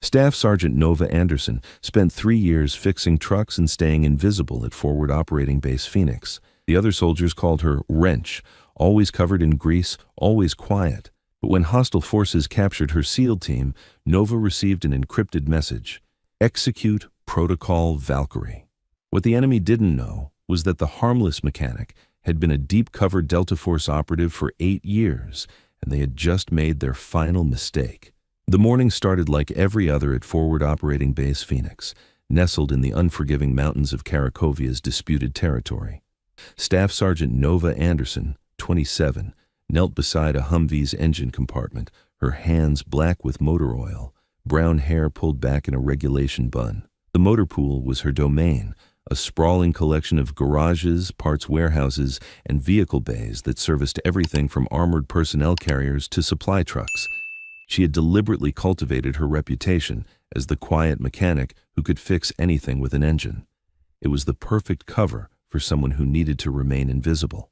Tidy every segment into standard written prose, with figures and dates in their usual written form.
Staff Sergeant Nova Anderson spent 3 years fixing trucks and staying invisible at Forward Operating Base Phoenix. The other soldiers called her Wrench, always covered in grease, always quiet. But when hostile forces captured her SEAL team, Nova received an encrypted message: "Execute Protocol Valkyrie." What the enemy didn't know was that the harmless mechanic had been a deep-cover Delta Force operative for 8 years, and they had just made their final mistake. The morning started like every other at Forward Operating Base Phoenix, nestled in the unforgiving mountains of Karakovia's disputed territory. Staff Sergeant Nova Anderson, 27, knelt beside a Humvee's engine compartment, her hands black with motor oil, brown hair pulled back in a regulation bun. The motor pool was her domain, a sprawling collection of garages, parts warehouses, and vehicle bays that serviced everything from armored personnel carriers to supply trucks. She had deliberately cultivated her reputation as the quiet mechanic who could fix anything with an engine. It was the perfect cover for someone who needed to remain invisible.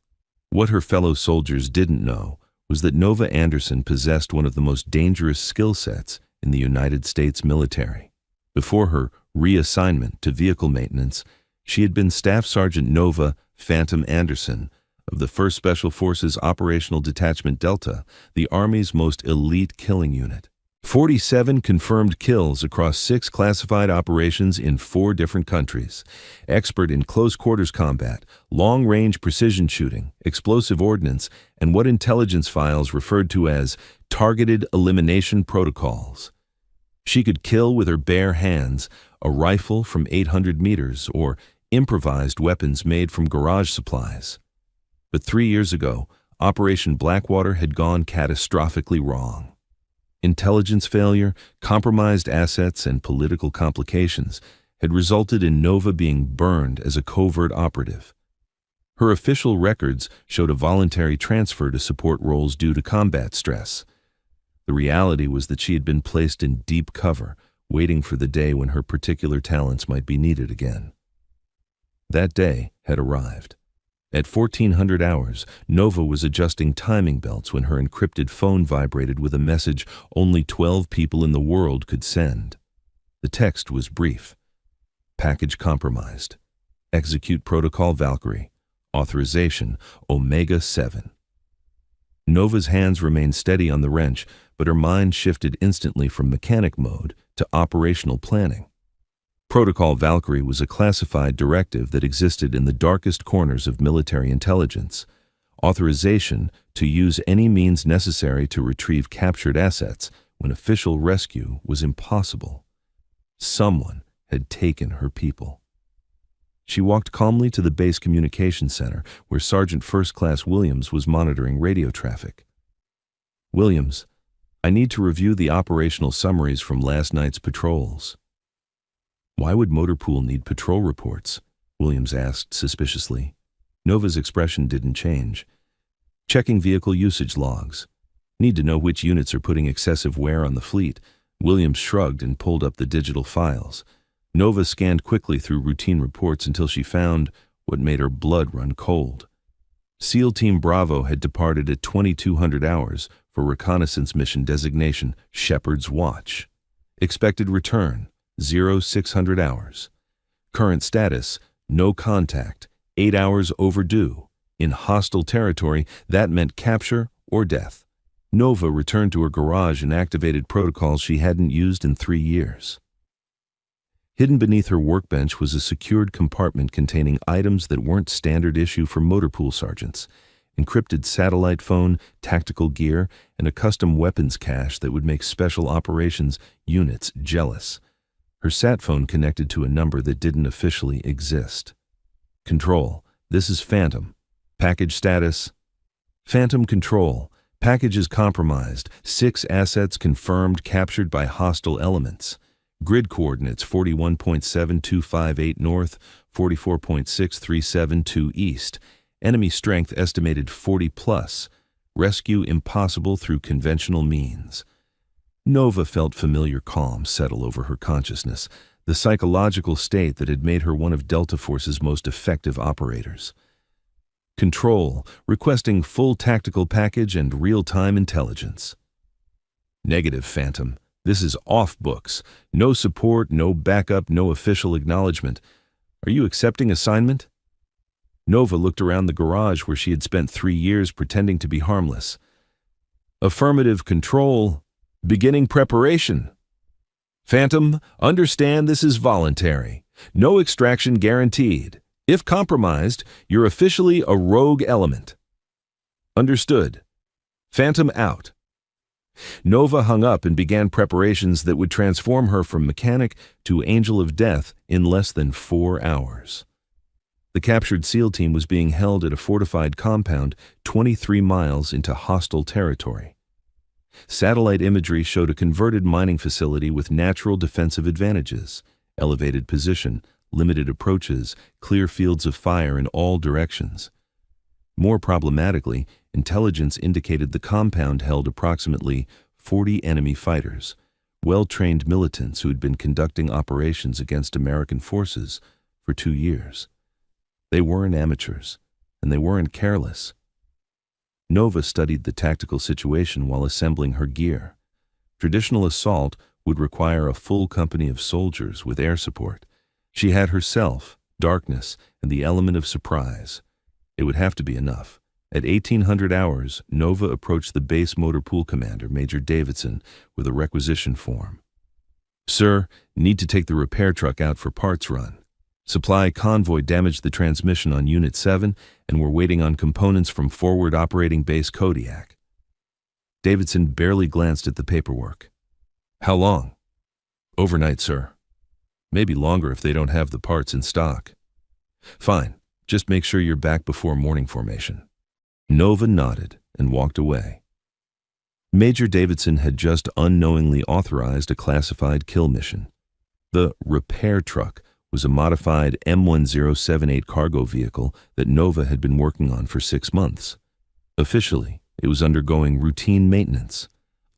What her fellow soldiers didn't know was that Nova Anderson possessed one of the most dangerous skill sets in the United States military. Before her reassignment to vehicle maintenance, she had been Staff Sergeant Nova Phantom Anderson of the 1st Special Forces Operational Detachment Delta, the Army's most elite killing unit. 47 confirmed kills across 6 classified operations in 4 different countries. Expert in close-quarters combat, long-range precision shooting, explosive ordnance, and what intelligence files referred to as targeted elimination protocols. She could kill with her bare hands, a rifle from 800 meters, or improvised weapons made from garage supplies. But 3 years ago, Operation Blackwater had gone catastrophically wrong. Intelligence failure, compromised assets, and political complications had resulted in Nova being burned as a covert operative. Her official records showed a voluntary transfer to support roles due to combat stress. The reality was that she had been placed in deep cover, waiting for the day when her particular talents might be needed again. That day had arrived. At 1400 hours, Nova was adjusting timing belts when her encrypted phone vibrated with a message only 12 people in the world could send. The text was brief: "Package compromised. Execute Protocol Valkyrie. Authorization Omega 7. Nova's hands remained steady on the wrench, but her mind shifted instantly from mechanic mode to operational planning. Protocol Valkyrie was a classified directive that existed in the darkest corners of military intelligence. Authorization to use any means necessary to retrieve captured assets when official rescue was impossible. Someone had taken her people. She walked calmly to the base communications center, where Sergeant First Class Williams was monitoring radio traffic. "Williams, I need to review the operational summaries from last night's patrols." "Why would Motor Pool need patrol reports?" Williams asked suspiciously. Nova's expression didn't change. "Checking vehicle usage logs. Need to know which units are putting excessive wear on the fleet." Williams shrugged and pulled up the digital files. Nova scanned quickly through routine reports until she found what made her blood run cold. SEAL Team Bravo had departed at 2200 hours for reconnaissance mission designation Shepherd's Watch. Expected return 0600 hours. Current status: no contact, 8 hours overdue. In hostile territory, that meant capture or death. Nova returned to her garage and activated protocols she hadn't used in 3 years. Hidden beneath her workbench was a secured compartment containing items that weren't standard issue for motor pool sergeants: encrypted satellite phone, tactical gear, and a custom weapons cache that would make special operations units jealous. Her sat phone connected to a number that didn't officially exist. "Control, this is Phantom. Package status: Phantom Control. Package is compromised. 6 assets confirmed captured by hostile elements. Grid coordinates 41.7258 north, 44.6372 east. Enemy strength estimated 40 plus. Rescue impossible through conventional means." Nova felt familiar calm settle over her consciousness, the psychological state that had made her one of Delta Force's most effective operators. "Control, requesting full tactical package and real-time intelligence." "Negative, Phantom. This is off books. No support, no backup, no official acknowledgement. Are you accepting assignment? Nova looked around the garage where she had spent 3 years pretending to be harmless. Affirmative control. Beginning preparation. Phantom, understand this is voluntary. No extraction guaranteed. If compromised, you're officially a rogue element. Understood. Phantom out. Nova hung up and began preparations that would transform her from mechanic to angel of death in less than 4 hours. The captured SEAL team was being held at a fortified compound 23 miles into hostile territory. Satellite imagery showed a converted mining facility with natural defensive advantages, elevated position, limited approaches, clear fields of fire in all directions. More problematically, intelligence indicated the compound held approximately 40 enemy fighters, well-trained militants who had been conducting operations against American forces for 2 years. They weren't amateurs, and they weren't careless. Nova studied the tactical situation while assembling her gear. Traditional assault would require a full company of soldiers with air support. She had herself, darkness, and the element of surprise. It would have to be enough. At 1800 hours, Nova approached the base motor pool commander, Major Davidson, with a requisition form. Sir, need to take the repair truck out for parts run. Supply convoy damaged the transmission on Unit 7, and we're waiting on components from Forward Operating Base Kodiak. Davidson barely glanced at the paperwork. How long? Overnight, sir. Maybe longer if they don't have the parts in stock. Fine, just make sure you're back before morning formation. Nova nodded and walked away. Major Davidson had just unknowingly authorized a classified kill mission. The repair truck was a modified M1078 cargo vehicle that Nova had been working on for 6 months. Officially, it was undergoing routine maintenance.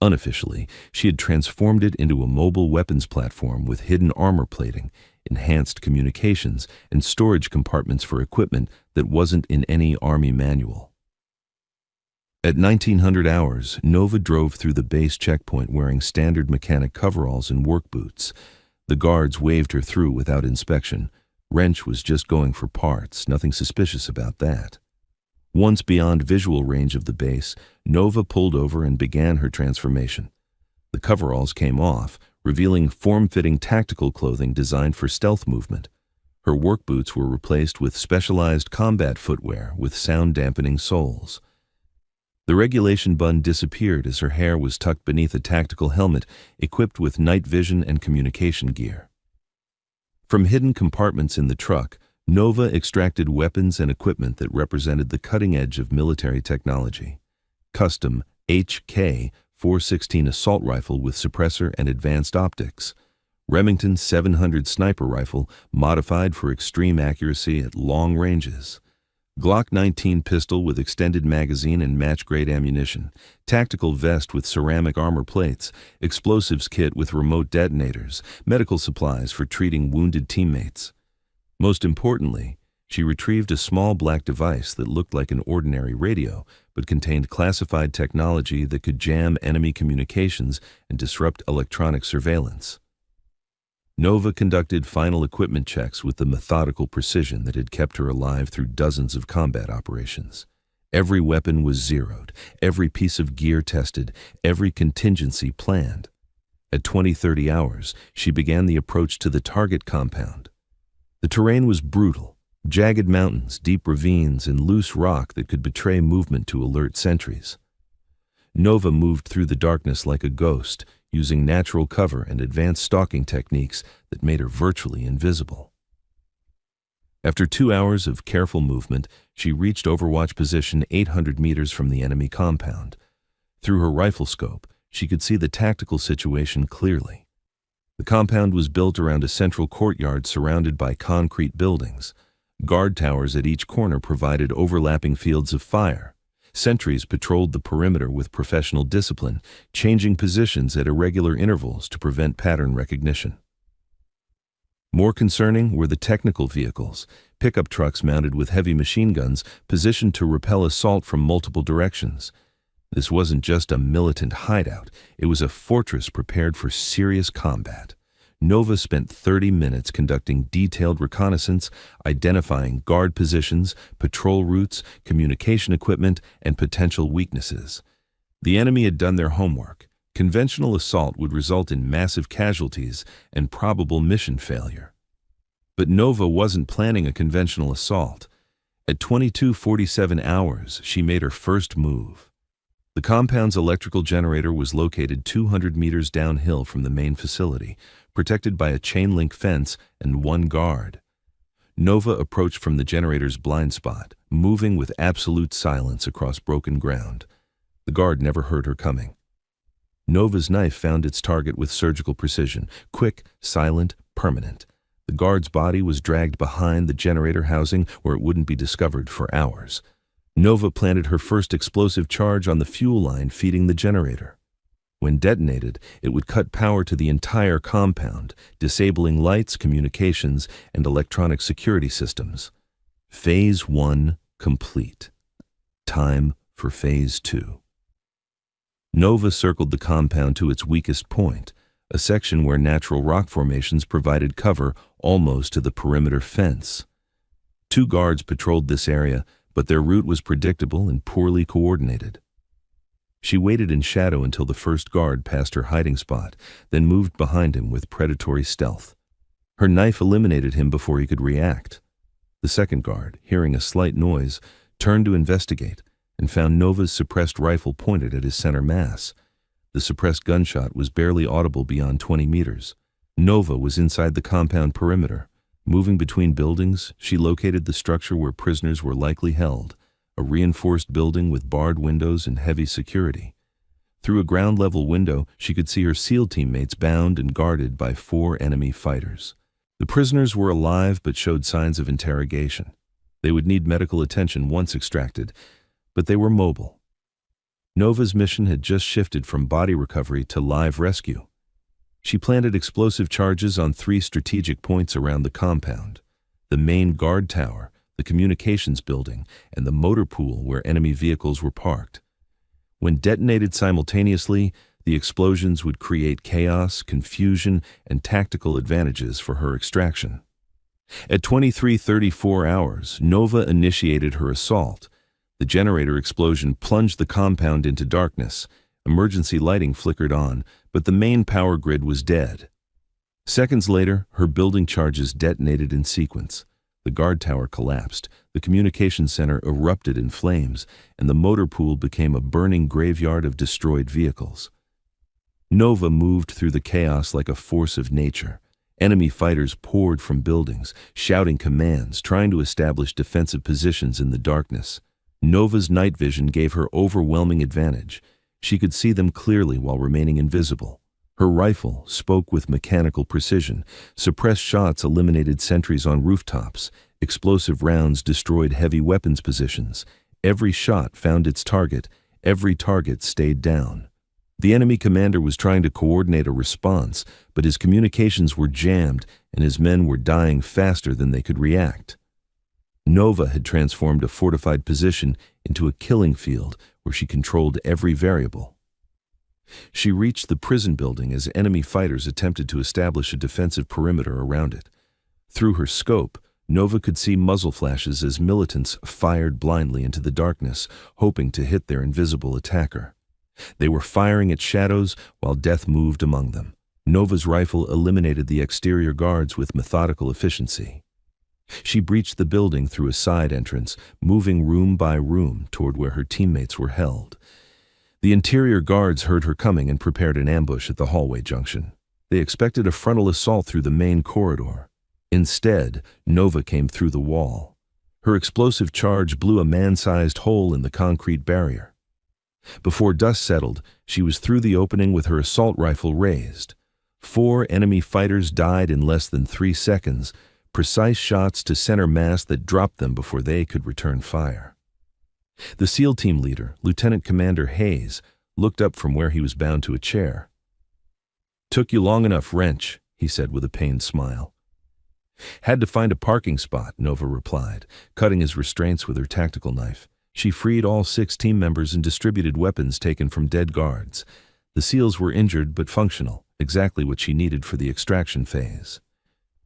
Unofficially, she had transformed it into a mobile weapons platform with hidden armor plating, enhanced communications, and storage compartments for equipment that wasn't in any Army manual. At 1900 hours, Nova drove through the base checkpoint wearing standard mechanic coveralls and work boots. The guards waved her through without inspection. Wrench was just going for parts, nothing suspicious about that. Once beyond visual range of the base, Nova pulled over and began her transformation. The coveralls came off, revealing form-fitting tactical clothing designed for stealth movement. Her work boots were replaced with specialized combat footwear with sound-dampening soles. The regulation bun disappeared as her hair was tucked beneath a tactical helmet equipped with night vision and communication gear. From hidden compartments in the truck, Nova extracted weapons and equipment that represented the cutting edge of military technology. Custom HK-416 assault rifle with suppressor and advanced optics. Remington 700 sniper rifle modified for extreme accuracy at long ranges. Glock 19 pistol with extended magazine and match-grade ammunition, tactical vest with ceramic armor plates, explosives kit with remote detonators, medical supplies for treating wounded teammates. Most importantly, she retrieved a small black device that looked like an ordinary radio, but contained classified technology that could jam enemy communications and disrupt electronic surveillance. Nova conducted final equipment checks with the methodical precision that had kept her alive through dozens of combat operations. Every weapon was zeroed, every piece of gear tested, every contingency planned. At 20:30 hours, she began the approach to the target compound. The terrain was brutal, jagged mountains, deep ravines, and loose rock that could betray movement to alert sentries. Nova moved through the darkness like a ghost, using natural cover and advanced stalking techniques that made her virtually invisible. After 2 hours of careful movement, she reached Overwatch position 800 meters from the enemy compound. Through her rifle scope, she could see the tactical situation clearly. The compound was built around a central courtyard surrounded by concrete buildings. Guard towers at each corner provided overlapping fields of fire. Sentries patrolled the perimeter with professional discipline, changing positions at irregular intervals to prevent pattern recognition. More concerning were the technical vehicles, pickup trucks mounted with heavy machine guns positioned to repel assault from multiple directions. This wasn't just a militant hideout, it was a fortress prepared for serious combat. Nova spent 30 minutes conducting detailed reconnaissance, identifying guard positions, patrol routes, communication equipment, and potential weaknesses. The enemy had done their homework. Conventional assault would result in massive casualties and probable mission failure. But Nova wasn't planning a conventional assault. At 22:47 hours, she made her first move. The compound's electrical generator was located 200 meters downhill from the main facility, protected by a chain-link fence and one guard. Nova approached from the generator's blind spot, moving with absolute silence across broken ground. The guard never heard her coming. Nova's knife found its target with surgical precision, quick, silent, permanent. The guard's body was dragged behind the generator housing where it wouldn't be discovered for hours. Nova planted her first explosive charge on the fuel line feeding the generator. When detonated, it would cut power to the entire compound, disabling lights, communications, and electronic security systems. Phase 1 complete. Time for Phase 2. Nova circled the compound to its weakest point, a section where natural rock formations provided cover almost to the perimeter fence. 2 guards patrolled this area, but their route was predictable and poorly coordinated. She waited in shadow until the first guard passed her hiding spot, then moved behind him with predatory stealth. Her knife eliminated him before he could react. The second guard, hearing a slight noise, turned to investigate and found Nova's suppressed rifle pointed at his center mass. The suppressed gunshot was barely audible beyond 20 meters. Nova was inside the compound perimeter. Moving between buildings, she located the structure where prisoners were likely held, a reinforced building with barred windows and heavy security. Through a ground-level window, she could see her SEAL teammates bound and guarded by 4 enemy fighters. The prisoners were alive but showed signs of interrogation. They would need medical attention once extracted, but they were mobile. Nova's mission had just shifted from body recovery to live rescue. She planted explosive charges on 3 strategic points around the compound: the main guard tower, the communications building, and the motor pool where enemy vehicles were parked. When detonated simultaneously, the explosions would create chaos, confusion, and tactical advantages for her extraction. At 23:34 hours, Nova initiated her assault. The generator explosion plunged the compound into darkness. Emergency lighting flickered on, but the main power grid was dead. Seconds later, her building charges detonated in sequence. The guard tower collapsed, the communications center erupted in flames, and the motor pool became a burning graveyard of destroyed vehicles. Nova moved through the chaos like a force of nature. Enemy fighters poured from buildings, shouting commands, trying to establish defensive positions in the darkness. Nova's night vision gave her overwhelming advantage. She could see them clearly while remaining invisible. Her rifle spoke with mechanical precision. Suppressed shots eliminated sentries on rooftops. Explosive rounds destroyed heavy weapons positions. Every shot found its target. Every target stayed down. The enemy commander was trying to coordinate a response, but his communications were jammed and his men were dying faster than they could react. Nova had transformed a fortified position into a killing field where she controlled every variable. She reached the prison building as enemy fighters attempted to establish a defensive perimeter around it. Through her scope, Nova could see muzzle flashes as militants fired blindly into the darkness, hoping to hit their invisible attacker. They were firing at shadows while death moved among them. Nova's rifle eliminated the exterior guards with methodical efficiency. She breached the building through a side entrance, moving room by room toward where her teammates were held. The interior guards heard her coming and prepared an ambush at the hallway junction. They expected a frontal assault through the main corridor. Instead, Nova came through the wall. Her explosive charge blew a man-sized hole in the concrete barrier. Before dust settled, she was through the opening with her assault rifle raised. 4 enemy fighters died in less than 3 seconds, precise shots to center mass that dropped them before they could return fire. The SEAL team leader, Lieutenant Commander Hayes, looked up from where he was bound to a chair. "Took you long enough, Wrench," he said with a pained smile. "Had to find a parking spot," Nova replied, cutting his restraints with her tactical knife. She freed all 6 team members and distributed weapons taken from dead guards. The SEALs were injured but functional, exactly what she needed for the extraction phase.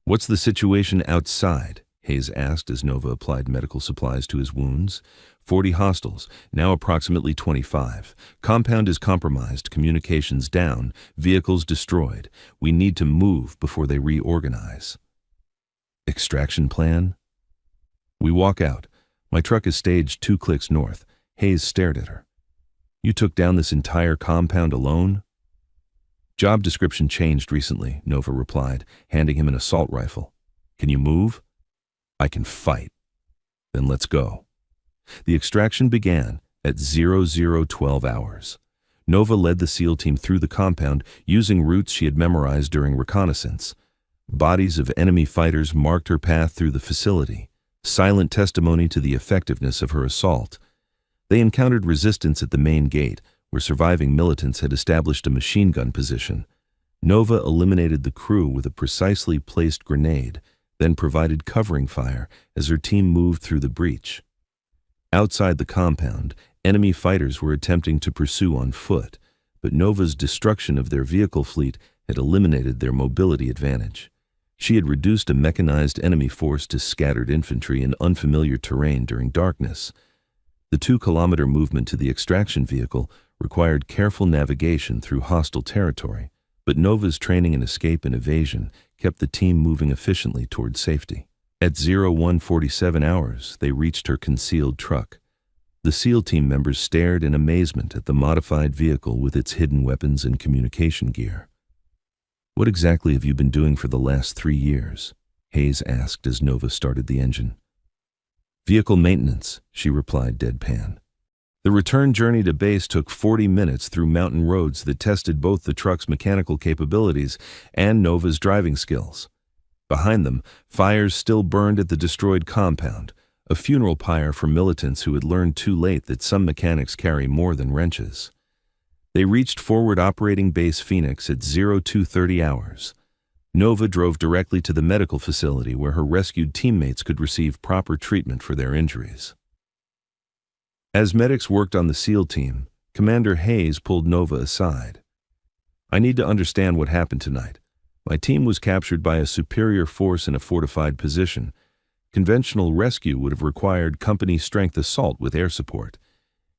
"What's the situation outside?" Hayes asked as Nova applied medical supplies to his wounds. 40 hostiles, now approximately 25. Compound is compromised, communications down, vehicles destroyed. We need to move before they reorganize. Extraction plan? We walk out. My truck is staged 2 clicks north. Hayes stared at her. "You took down this entire compound alone?" "Job description changed recently," Nova replied, handing him an assault rifle. "Can you move?" "I can fight." "Then let's go." The extraction began at 0012 hours. Nova led the SEAL team through the compound using routes she had memorized during reconnaissance. Bodies of enemy fighters marked her path through the facility, silent testimony to the effectiveness of her assault. They encountered resistance at the main gate, where surviving militants had established a machine gun position. Nova eliminated the crew with a precisely placed grenade, then provided covering fire as her team moved through the breach. Outside the compound, enemy fighters were attempting to pursue on foot, but Nova's destruction of their vehicle fleet had eliminated their mobility advantage. She had reduced a mechanized enemy force to scattered infantry in unfamiliar terrain during darkness. The 2-kilometer movement to the extraction vehicle required careful navigation through hostile territory, but Nova's training in escape and evasion kept the team moving efficiently toward safety. At 0147 hours, they reached her concealed truck. The SEAL team members stared in amazement at the modified vehicle with its hidden weapons and communication gear. "What exactly have you been doing for the last 3 years?" Hayes asked as Nova started the engine. "Vehicle maintenance," she replied deadpan. The return journey to base took 40 minutes through mountain roads that tested both the truck's mechanical capabilities and Nova's driving skills. Behind them, fires still burned at the destroyed compound, a funeral pyre for militants who had learned too late that some mechanics carry more than wrenches. They reached forward operating base Phoenix at 0230 hours. Nova drove directly to the medical facility where her rescued teammates could receive proper treatment for their injuries. As medics worked on the SEAL team, Commander Hayes pulled Nova aside. "I need to understand what happened tonight. My team was captured by a superior force in a fortified position. Conventional rescue would have required company-strength assault with air support.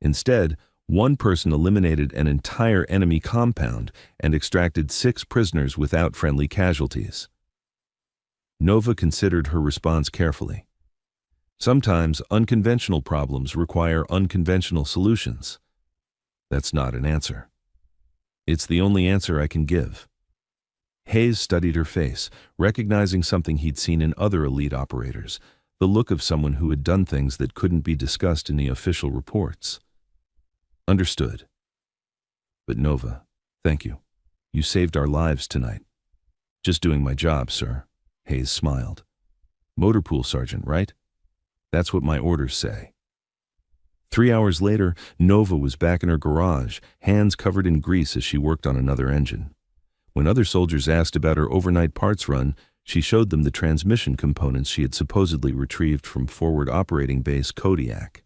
Instead, one person eliminated an entire enemy compound and extracted 6 prisoners without friendly casualties." Nova considered her response carefully. "Sometimes unconventional problems require unconventional solutions." "That's not an answer." "It's the only answer I can give." Hayes studied her face, recognizing something he'd seen in other elite operators, the look of someone who had done things that couldn't be discussed in the official reports. "Understood. But Nova, thank you. You saved our lives tonight." "Just doing my job, sir," Hayes smiled. "Motor pool sergeant, right?" "That's what my orders say." 3 hours later, Nova was back in her garage, hands covered in grease as she worked on another engine. When other soldiers asked about her overnight parts run, she showed them the transmission components she had supposedly retrieved from forward operating base Kodiak.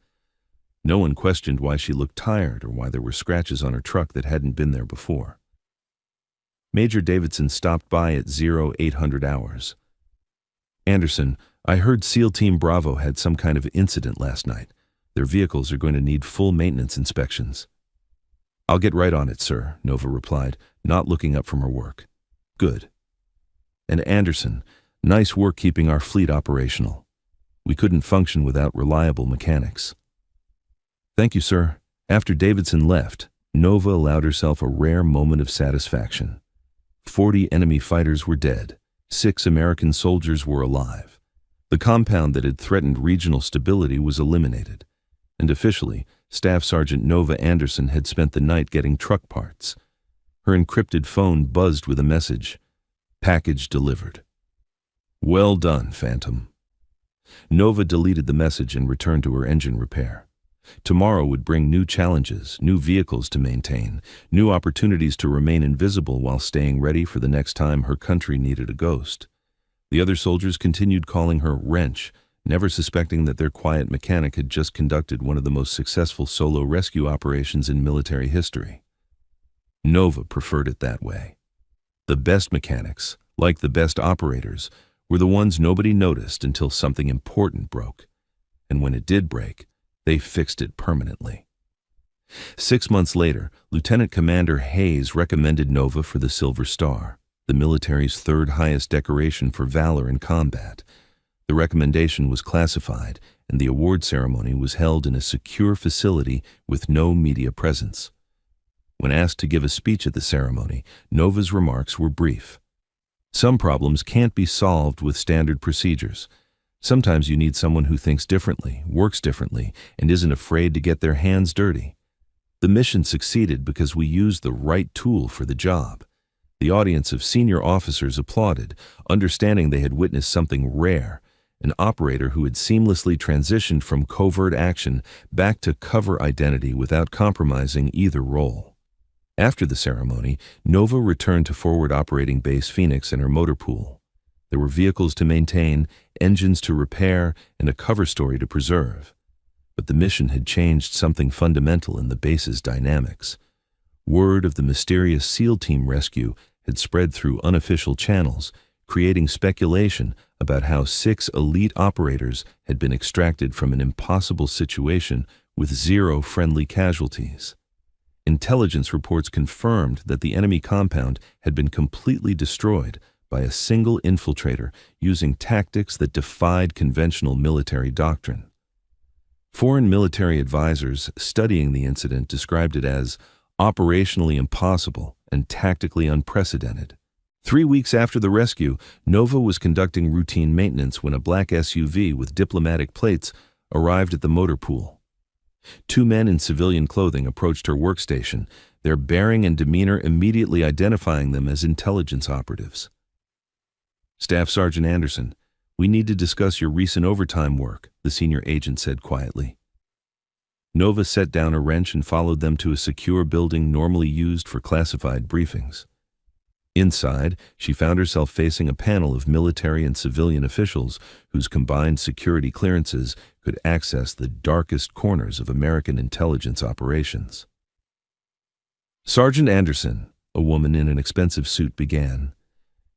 No one questioned why she looked tired or why there were scratches on her truck that hadn't been there before. Major Davidson stopped by at 0800 hours. "Anderson, I heard SEAL Team Bravo had some kind of incident last night. Their vehicles are going to need full maintenance inspections." "I'll get right on it, sir," Nova replied, not looking up from her work. "Good. And Anderson, nice work keeping our fleet operational. We couldn't function without reliable mechanics." "Thank you, sir." After Davidson left, Nova allowed herself a rare moment of satisfaction. 40 enemy fighters were dead. 6 American soldiers were alive. The compound that had threatened regional stability was eliminated. And officially, Staff Sergeant Nova Anderson had spent the night getting truck parts. Her encrypted phone buzzed with a message. "Package delivered." "Well done, Phantom." Nova deleted the message and returned to her engine repair. Tomorrow would bring new challenges, new vehicles to maintain, new opportunities to remain invisible while staying ready for the next time her country needed a ghost. The other soldiers continued calling her Wrench, never suspecting that their quiet mechanic had just conducted one of the most successful solo rescue operations in military history. Nova preferred it that way. The best mechanics, like the best operators, were the ones nobody noticed until something important broke. And when it did break, they fixed it permanently. 6 months later, Lieutenant Commander Hayes recommended Nova for the Silver Star, the military's third highest decoration for valor in combat. The recommendation was classified, and the award ceremony was held in a secure facility with no media presence. When asked to give a speech at the ceremony, Nova's remarks were brief. Some problems can't be solved with standard procedures. Sometimes you need someone who thinks differently, works differently, and isn't afraid to get their hands dirty. The mission succeeded because we used the right tool for the job. The audience of senior officers applauded, understanding they had witnessed something rare, an operator who had seamlessly transitioned from covert action back to cover identity without compromising either role. After the ceremony, Nova returned to Forward Operating Base Phoenix and her motor pool. There were vehicles to maintain, engines to repair, and a cover story to preserve. But the mission had changed something fundamental in the base's dynamics. Word of the mysterious SEAL Team rescue had spread through unofficial channels, creating speculation about how 6 elite operators had been extracted from an impossible situation with 0 friendly casualties. Intelligence reports confirmed that the enemy compound had been completely destroyed by a single infiltrator using tactics that defied conventional military doctrine. Foreign military advisors studying the incident described it as operationally impossible and tactically unprecedented. 3 weeks after the rescue, Nova was conducting routine maintenance when a black SUV with diplomatic plates arrived at the motor pool. 2 men in civilian clothing approached her workstation, their bearing and demeanor immediately identifying them as intelligence operatives. "Staff Sergeant Anderson, we need to discuss your recent overtime work," the senior agent said quietly. Nova set down a wrench and followed them to a secure building normally used for classified briefings. Inside, she found herself facing a panel of military and civilian officials whose combined security clearances could access the darkest corners of American intelligence operations. "Sergeant Anderson," a woman in an expensive suit began,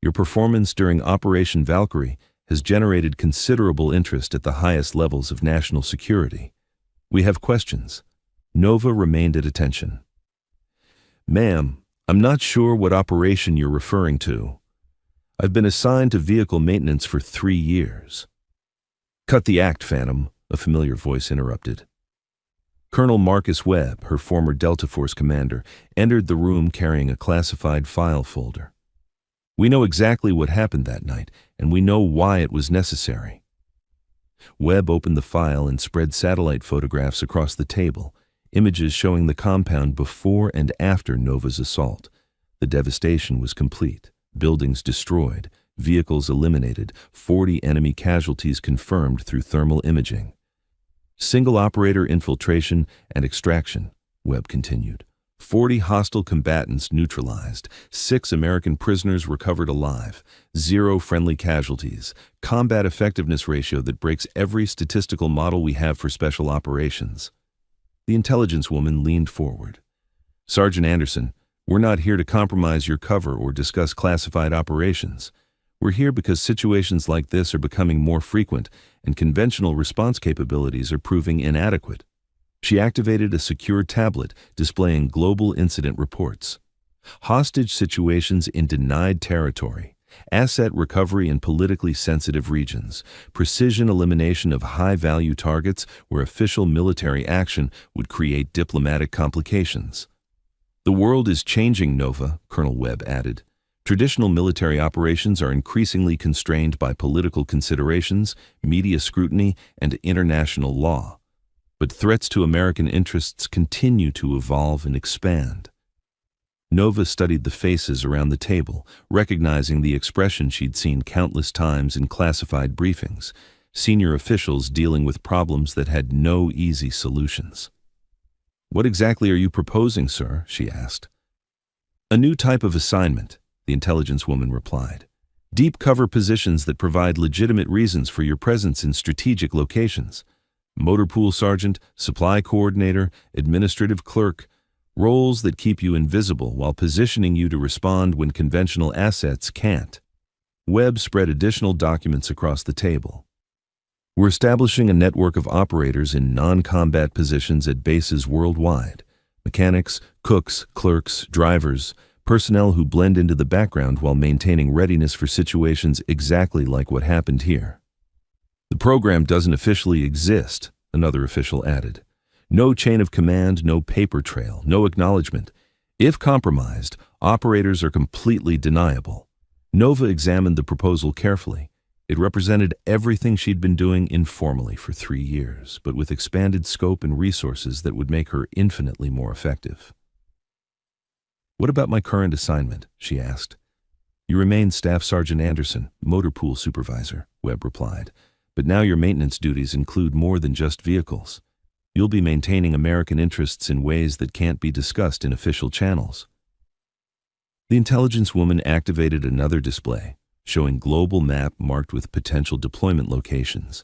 "your performance during Operation Valkyrie has generated considerable interest at the highest levels of national security. We have questions." Nova remained at attention. "Ma'am, I'm not sure what operation you're referring to. I've been assigned to vehicle maintenance for 3 years." "Cut the act, Phantom," a familiar voice interrupted. Colonel Marcus Webb, her former Delta Force commander, entered the room carrying a classified file folder. "We know exactly what happened that night, and we know why it was necessary." Webb opened the file and spread satellite photographs across the table, images showing the compound before and after Nova's assault. The devastation was complete. Buildings destroyed, vehicles eliminated, 40 enemy casualties confirmed through thermal imaging. "Single operator infiltration and extraction," Webb continued. 40 hostile combatants neutralized, 6 American prisoners recovered alive, 0 friendly casualties, combat effectiveness ratio that breaks every statistical model we have for special operations. The intelligence woman leaned forward. "Sergeant Anderson, we're not here to compromise your cover or discuss classified operations. We're here because situations like this are becoming more frequent and conventional response capabilities are proving inadequate." She activated a secure tablet displaying global incident reports. Hostage situations in denied territory, asset recovery in politically sensitive regions, precision elimination of high-value targets where official military action would create diplomatic complications. "The world is changing, Nova," Colonel Webb added. "Traditional military operations are increasingly constrained by political considerations, media scrutiny, and international law. But threats to American interests continue to evolve and expand." Nova studied the faces around the table, recognizing the expression she'd seen countless times in classified briefings, senior officials dealing with problems that had no easy solutions. "What exactly are you proposing, sir?" she asked. "A new type of assignment," the intelligence woman replied. Deep cover positions that provide legitimate reasons for your presence in strategic locations. Motor pool sergeant, supply coordinator, administrative clerk, roles that keep you invisible while positioning you to respond when conventional assets can't. Webb spread additional documents across the table. We're establishing a network of operators in non-combat positions at bases worldwide. Mechanics, cooks, clerks, drivers, personnel who blend into the background while maintaining readiness for situations exactly like what happened here. The program doesn't officially exist, another official added. No chain of command, no paper trail, no acknowledgement. If compromised, operators are completely deniable. Nova examined the proposal carefully. It represented everything she'd been doing informally for 3 years, but with expanded scope and resources that would make her infinitely more effective. "What about my current assignment?" she asked. "You remain Staff Sergeant Anderson, motor pool supervisor," Webb replied. "But now your maintenance duties include more than just vehicles. You'll be maintaining American interests in ways that can't be discussed in official channels." The intelligence woman activated another display, showing global map marked with potential deployment locations.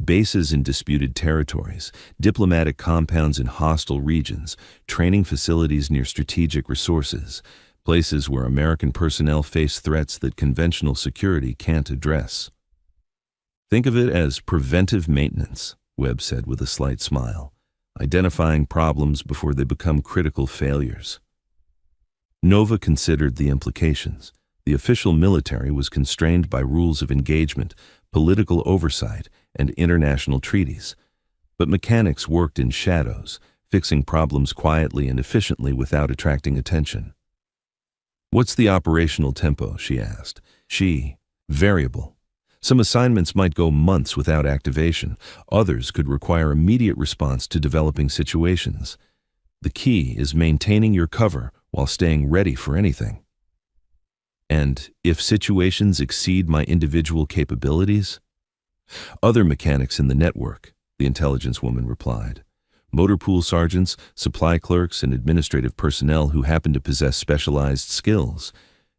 Bases in disputed territories, diplomatic compounds in hostile regions, training facilities near strategic resources, places where American personnel face threats that conventional security can't address. "Think of it as preventive maintenance," Webb said with a slight smile, "identifying problems before they become critical failures." Nova considered the implications. The official military was constrained by rules of engagement, political oversight, and international treaties. But mechanics worked in shadows, fixing problems quietly and efficiently without attracting attention. "What's the operational tempo?" she asked. Variable. Some assignments might go months without activation. Others could require immediate response to developing situations. The key is maintaining your cover while staying ready for anything. "And if situations exceed my individual capabilities?" "Other mechanics in the network," the intelligence woman replied. "Motor pool sergeants, supply clerks, and administrative personnel who happen to possess specialized skills.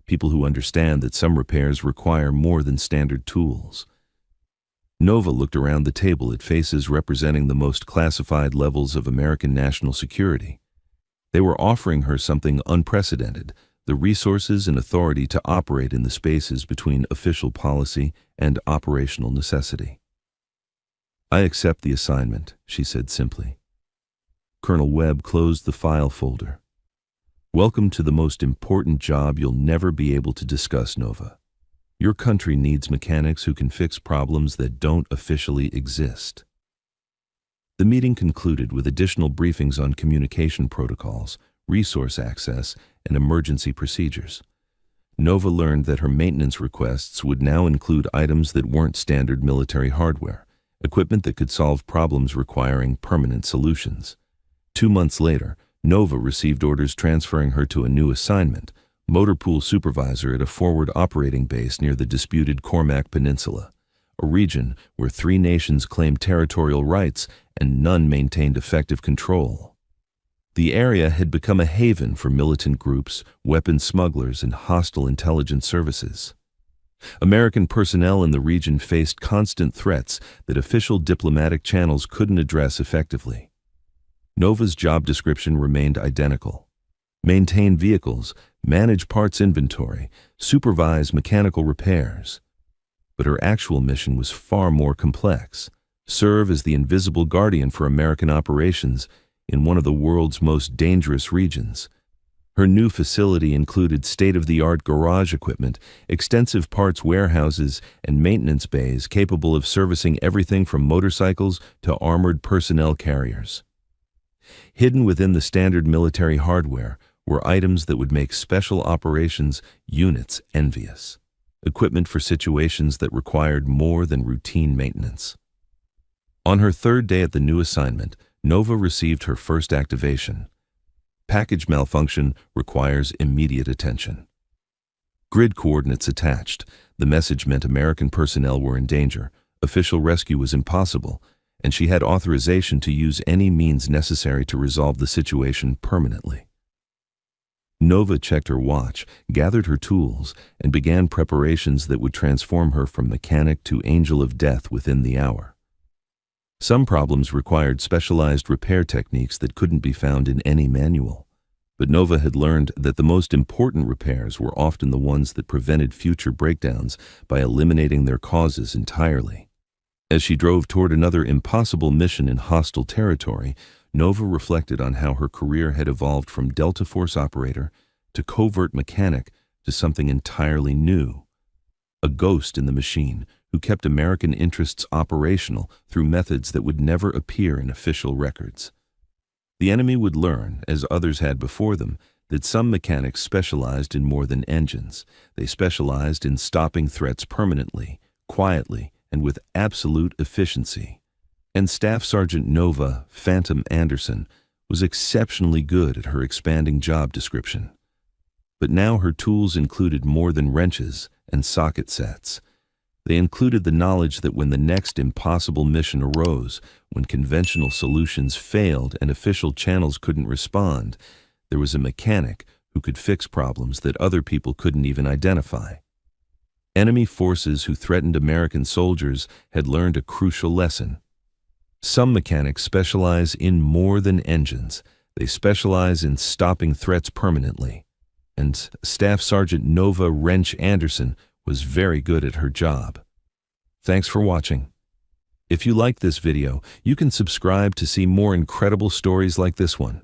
People who understand that some repairs require more than standard tools." Nova looked around the table at faces representing the most classified levels of American national security. They were offering her something unprecedented, the resources and authority to operate in the spaces between official policy and operational necessity. "I accept the assignment," she said simply. Colonel Webb closed the file folder. "Welcome to the most important job you'll never be able to discuss, Nova. Your country needs mechanics who can fix problems that don't officially exist." The meeting concluded with additional briefings on communication protocols, resource access, and emergency procedures. Nova learned that her maintenance requests would now include items that weren't standard military hardware, equipment that could solve problems requiring permanent solutions. 2 months later, Nova received orders transferring her to a new assignment, motor pool supervisor at a forward operating base near the disputed Cormac Peninsula, a region where 3 nations claimed territorial rights and none maintained effective control. The area had become a haven for militant groups, weapon smugglers, and hostile intelligence services. American personnel in the region faced constant threats that official diplomatic channels couldn't address effectively. Nova's job description remained identical. Maintain vehicles, manage parts inventory, supervise mechanical repairs. But her actual mission was far more complex. Serve as the invisible guardian for American operations in one of the world's most dangerous regions. Her new facility included state-of-the-art garage equipment, extensive parts warehouses, and maintenance bays capable of servicing everything from motorcycles to armored personnel carriers. Hidden within the standard military hardware were items that would make special operations units envious. Equipment for situations that required more than routine maintenance. On her 3rd day at the new assignment, Nova received her first activation. Package malfunction requires immediate attention. Grid coordinates attached. The message meant American personnel were in danger, official rescue was impossible, and she had authorization to use any means necessary to resolve the situation permanently. Nova checked her watch, gathered her tools, and began preparations that would transform her from mechanic to angel of death within the hour. Some problems required specialized repair techniques that couldn't be found in any manual. But Nova had learned that the most important repairs were often the ones that prevented future breakdowns by eliminating their causes entirely. As she drove toward another impossible mission in hostile territory, Nova reflected on how her career had evolved from Delta Force operator to covert mechanic to something entirely new. A ghost in the machine who kept American interests operational through methods that would never appear in official records. The enemy would learn, as others had before them, that some mechanics specialized in more than engines. They specialized in stopping threats permanently, quietly, and with absolute efficiency. And Staff Sergeant Nova Phantom Anderson was exceptionally good at her expanding job description. But now her tools included more than wrenches and socket sets. They included the knowledge that when the next impossible mission arose, when conventional solutions failed and official channels couldn't respond, there was a mechanic who could fix problems that other people couldn't even identify. Enemy forces who threatened American soldiers had learned a crucial lesson. Some mechanics specialize in more than engines. They specialize in stopping threats permanently. And Staff Sergeant Nova Wrench Anderson was very good at her job. Thanks for watching. If you liked this video, you can subscribe to see more incredible stories like this one.